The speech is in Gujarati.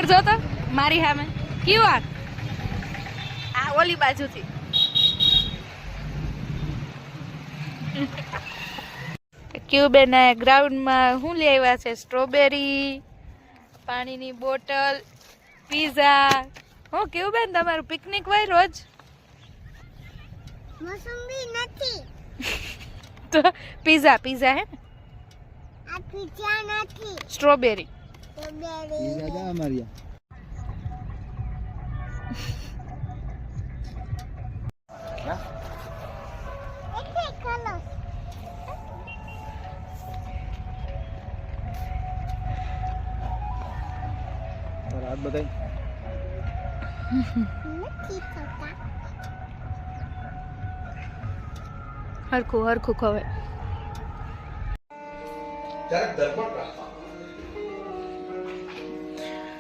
ક્યુઆર જો તો મારી સામે ક્યુઆર આ ઓલી બાજુથી ક્યુબેન ગ્રાઉન્ડમાં શું લઈ આવ્યા છે? સ્ટ્રોબેરી, પાણીની બોટલ, પીઝા. હું ક્યુબેન તમારું પિકનિક હોય રોજ? મોસંબી નથી તો પીઝા પીઝા હે ને? આ પીઝા નથી સ્ટ્રોબેરી. પીઝા જા અમારી એટલે કલર और आज बताइए નથી થતા હરખું હરખું ખવાય. ત્યારે દર્પણ રાખવા